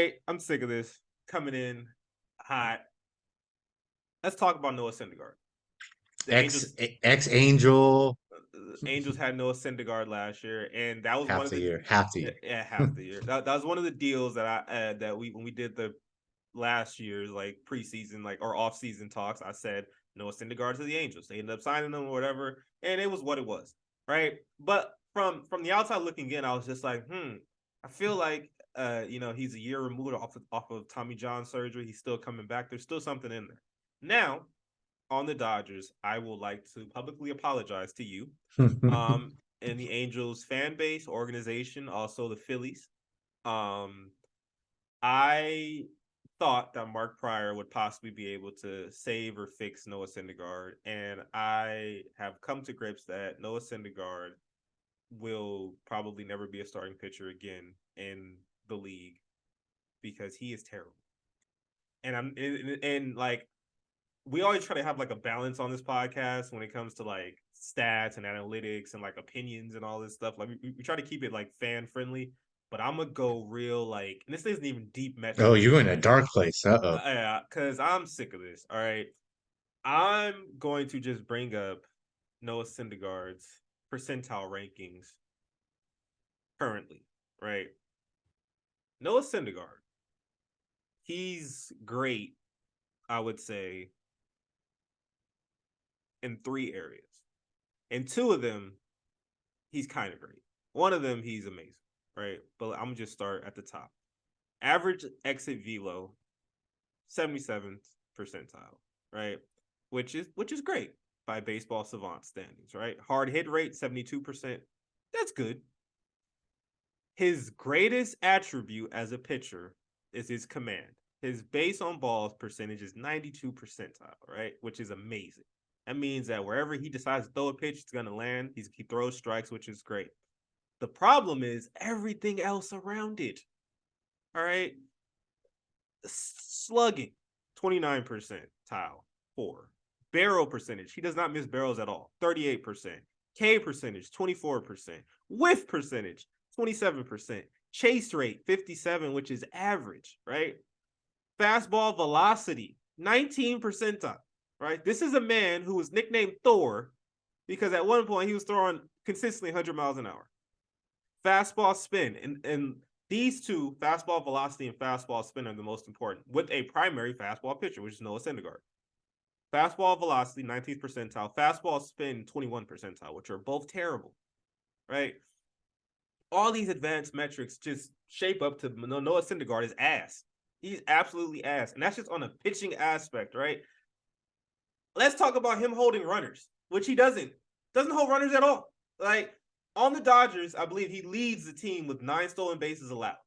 right, I'm sick of this. Coming in hot. Let's talk about Noah Syndergaard. The Angel. Angels had Noah Syndergaard last year, and that was one Half of the the year. Half the year. yeah, half the year. That was one of the deals that I that we when we did the last year's like preseason or off season talks. I said Noah Syndergaard to the Angels. They ended up signing him or whatever, and it was what it was, right? But from the outside looking in, I was just like, I feel like he's a year removed off of Tommy John surgery. He's still coming back. There's still something in there. Now, on the Dodgers, I would like to publicly apologize to you, and the Angels fan base, organization, also the Phillies. Um, I thought that Mark Pryor would possibly be able to save or fix Noah Syndergaard, and I have come to grips that Noah Syndergaard will probably never be a starting pitcher again in the league because he is terrible. And like we always try to have like a balance on this podcast when it comes to like stats and analytics and like opinions and all this stuff. Like we try to keep it like fan friendly, but I'm gonna go real like, and this isn't even deep Oh, metrics. you're in a dark place. Uh-oh. Yeah, because I'm sick of this. All right, I'm going to just bring up Noah Syndergaard's percentile rankings currently. Right, Noah Syndergaard, he's great. I would say in 3 areas. In 2 of them, he's kind of great. One of them, he's amazing, right? But I'm gonna just start at the top. Average exit velo, 77th percentile, right? Which is great by baseball savant standings, right? Hard hit rate, 72%. That's good. His greatest attribute as a pitcher is his command. His base on balls percentage is 92 percentile, right? Which is amazing. That means that wherever he decides to throw a pitch, it's going to land. He throws strikes, which is great. The problem is everything else around it. All right. Slugging, 29 percentile, 4. Barrel percentage, he does not miss barrels at all, 38%. K percentage, 24%. Whiff percentage, 27%. Chase rate, 57, which is average, right? Fastball velocity, 19 percentile, right? This is a man who was nicknamed Thor because at one point he was throwing consistently 100 miles an hour. Fastball spin, and these two, fastball velocity and fastball spin, are the most important with a primary fastball pitcher, which is Noah Syndergaard. Fastball velocity, 19th percentile. Fastball spin, 21 percentile, which are both terrible, right? All these advanced metrics just shape up to Noah Syndergaard is ass. He's absolutely ass. And that's just on a pitching aspect, right? Let's talk about him holding runners, which he doesn't. Doesn't hold runners at all. Like, on the Dodgers, I believe he leads the team with 9 stolen bases allowed.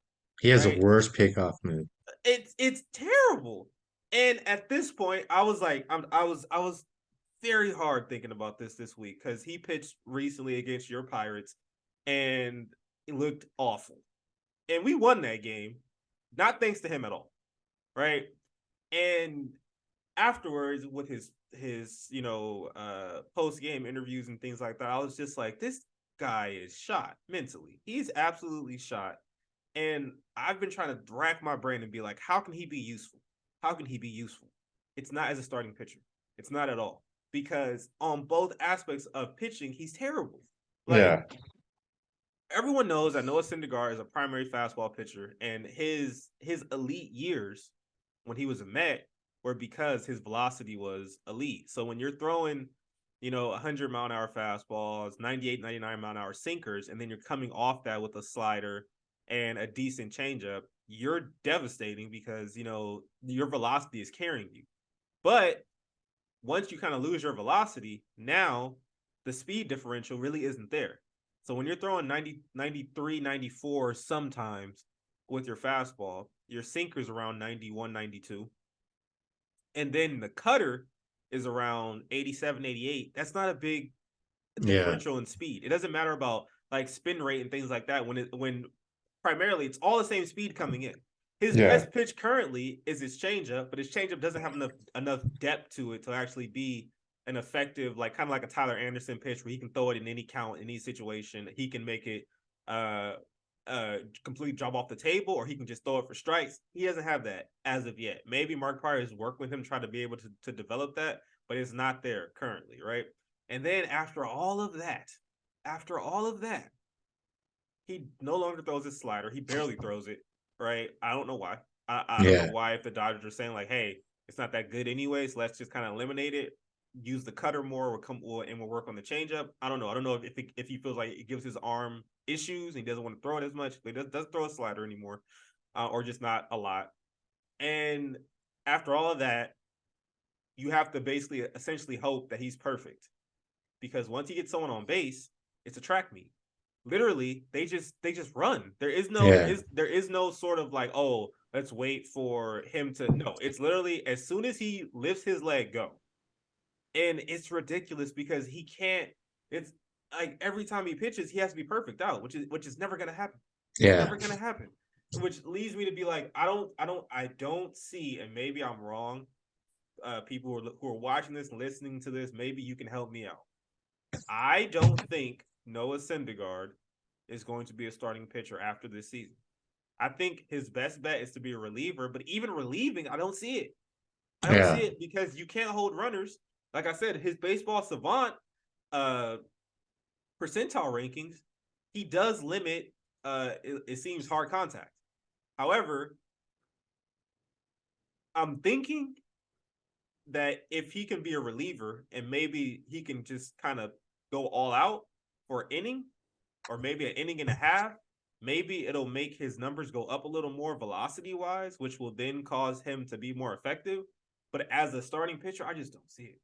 He has a Right? worse pickoff move. It's terrible. And at this point, I was like, I was very hard thinking about this week because he pitched recently against your Pirates and it looked awful. And we won that game, not thanks to him at all. Right. And afterwards, with his post game interviews and things like that, I was just like, this guy is shot mentally. He's absolutely shot. And I've been trying to rack my brain and be like, how can he be useful? How can he be useful? It's not as a starting pitcher. It's not at all. Because on both aspects of pitching, he's terrible. Like, Yeah. everyone knows that Noah Syndergaard is a primary fastball pitcher, and his elite years when he was a Met were because his velocity was elite. So when you're throwing, 100-mile-an-hour fastballs, 98, 99-mile-an-hour sinkers, and then you're coming off that with a slider and a decent changeup, you're devastating because, your velocity is carrying you. But once you kind of lose your velocity, now the speed differential really isn't there. So when you're throwing 90, 93, 94 sometimes with your fastball, your sinker's around 91, 92. And then the cutter is around 87, 88. That's not a big Yeah. differential in speed. It doesn't matter about like spin rate and things like that when primarily it's all the same speed coming in. His Yeah. best pitch currently is his changeup, but his changeup doesn't have enough depth to it to actually be an effective, like kind of like a Tyler Anderson pitch where he can throw it in any count, in any situation. He can make it completely drop off the table, or he can just throw it for strikes. He doesn't have that as of yet. Maybe Mark Pryor has worked with him trying to be able to develop that, but it's not there currently, right? And then after all of that, he no longer throws his slider. He barely throws it, right? I don't know why. I don't know Yeah. why, if the Dodgers are saying like, hey, it's not that good anyways, let's just kind of eliminate it, use the cutter more, and we'll work on the changeup. I don't know. I don't know if he feels like it gives his arm issues and he doesn't want to throw it as much. But he doesn't throw a slider anymore, or just not a lot. And after all of that, you have to basically essentially hope that he's perfect, because once he gets someone on base, it's a track meet. Literally, they just run. There is no sort of like, oh, let's wait for him to. No, it's literally as soon as he lifts his leg, go. And it's ridiculous because he can't. It's like every time he pitches, he has to be perfect out, which is never gonna happen. It's Yeah. never gonna happen. Which leads me to be like, I don't see, and maybe I'm wrong. People who are watching this, listening to this, maybe you can help me out. I don't think Noah Syndergaard is going to be a starting pitcher after this season. I think his best bet is to be a reliever, but even relieving, I don't see it. I don't see Yeah. it because you can't hold runners. Like I said, his baseball savant uh percentile rankings, he does limit it seems hard contact. However, I'm thinking that if he can be a reliever and maybe he can just kind of go all out for an inning, or maybe an inning and a half, maybe it'll make his numbers go up a little more velocity wise, which will then cause him to be more effective. But as a starting pitcher, I just don't see it.